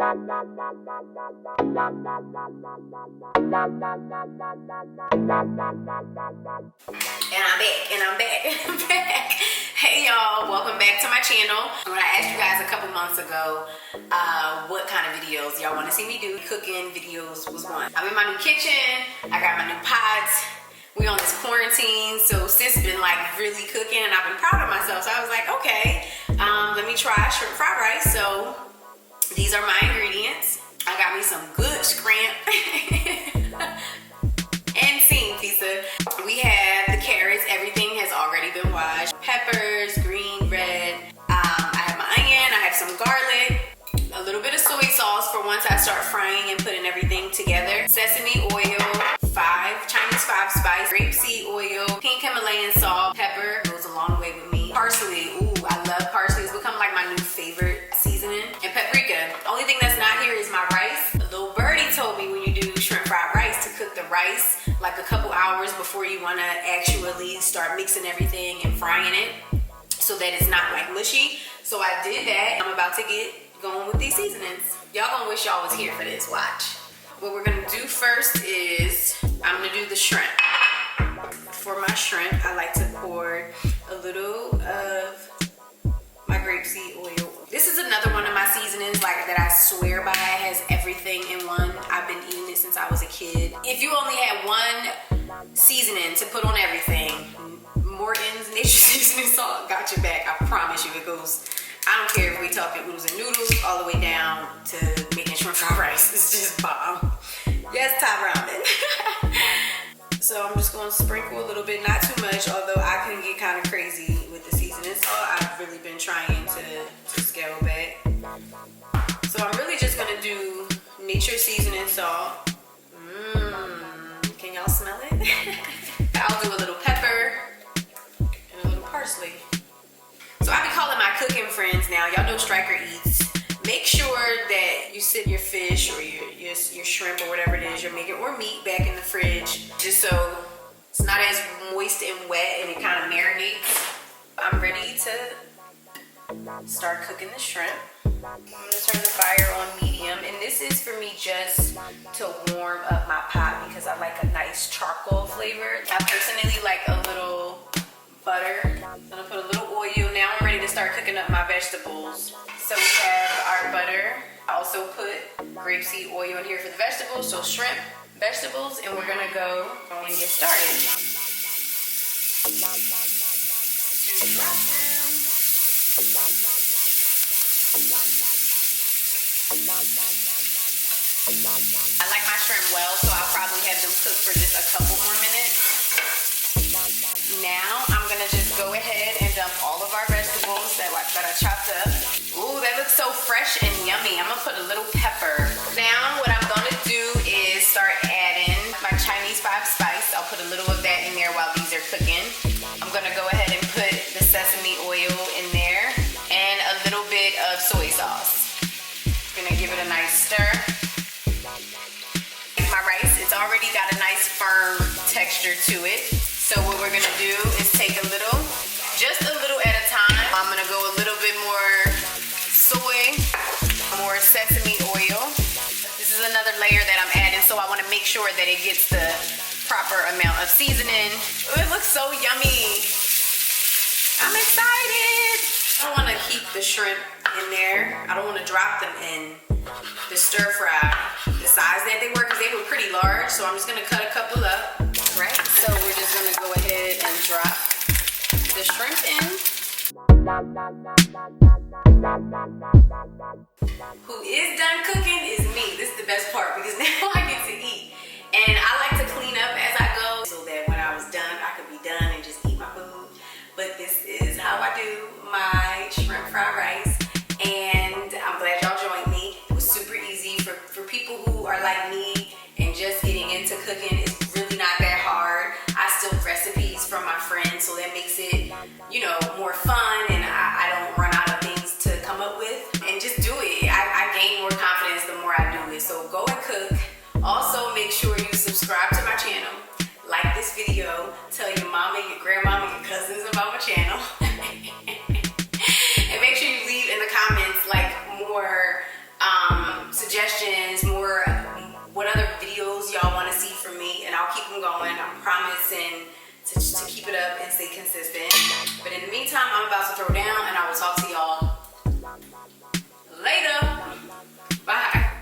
I'm back. Hey y'all, welcome back to my channel. When I asked you guys a couple months ago what kind of videos y'all want to see me do, cooking videos was one. I'm in my new kitchen, I got my new pots. We on this quarantine, so sis been like really cooking and I've been proud of myself. So I was like, okay, let me try shrimp fried rice. So these are my ingredients. I got me some good scrimp and steamed pizza. We have the carrots, everything has already been washed. Peppers, green, red. I have my onion, I have some garlic, a little bit of soy sauce for once I start frying and putting everything together. Sesame oil, Chinese 5-spice, grapeseed oil, pink Himalayan salt, pepper goes a long way with me. Parsley, ooh, I love parsley. It's become like my new favorite seasoning. And paprika. Only thing that's not here is my rice. A little birdie told me when you do shrimp fried rice to cook the rice like a couple hours before you want to actually start mixing everything and frying it so that it's not like mushy. So I did that. I'm about to get going with these seasonings. Y'all gonna wish y'all was here for this. Watch. What we're gonna do first is I'm gonna do the shrimp. For my shrimp, I like to pour a little of my grapeseed oil. This is another one of my seasonings like that I swear by. It has everything in one. I've been eating it since I was a kid. If you only had one seasoning to put on everything, Morton's Nature Seasoning Salt got your back. I promise you it goes. I don't care if we talking oodles and noodles all the way down to making shrimp fried rice. It's just bomb. Yes, top ramen. So I'm just gonna sprinkle a little bit, not too much, although I can get kind of crazy with the seasoning salt. I've really been trying to scale back. So I'm really just gonna do nature seasoning salt. Can y'all smell it? I'll do a little pepper and a little parsley. So I be calling my cooking friends now. Y'all know Striker Eats. Make sure that you sit your fish or your shrimp or whatever it is you're making, or meat, back in the fridge, just so it's not as moist and wet and it kind of marinates. I'm ready to start cooking the shrimp. I'm gonna turn the fire on medium, and this is for me just to warm up my pot because I like a nice charcoal flavor. I personally like a little butter. I'm gonna put a little oil. Now I'm ready to start cooking up my vegetables. So we have our butter. I also put grapeseed oil in here for the vegetables, so shrimp, vegetables, and we're gonna go and get started. Just drop them. I like my shrimp well, so I'll probably have them cook for just a couple more minutes. Now I'm gonna just go ahead and dump all of our vegetables that I chopped up. Ooh, that looks so fresh and yummy. I'm gonna put a little pepper. Now what I'm gonna do is start adding my Chinese 5-spice. I'll put a little of that in there while these are cooking. I'm gonna go ahead and put the sesame oil in there and a little bit of soy sauce. Gonna give it a nice stir. My rice, it's already got a nice firm texture to it. So what we're gonna do is take a little, just a little at a time. I'm gonna go a little bit more soy, more sesame oil. This is another layer that I'm adding, so I wanna make sure that it gets the proper amount of seasoning. Ooh, it looks so yummy. I'm excited. I wanna keep the shrimp in there. I don't wanna drop them in the stir fry. The size that they were, because they were pretty large, so I'm just gonna cut a couple up. Right, so we're just gonna go ahead and drop the shrimp in. Who is done cooking is me. This is the best part because now I get to eat. And I like to clean up as I go so that when I was done, I could be done and just eat my food. But this is how I do my shrimp fried rice. And I'm glad y'all joined me. It was super easy for people who are like me and just getting into cooking. It's really not that hard. I steal recipes from my friends, so that makes it, you know, more fun, and I don't run out of things to come up with. And just do it. I gain more confidence suggestions, more what other videos y'all want to see from me, and I'll keep them going. I'm promising to keep it up and stay consistent. But in the meantime, I'm about to throw down, and I will talk to y'all later. Bye.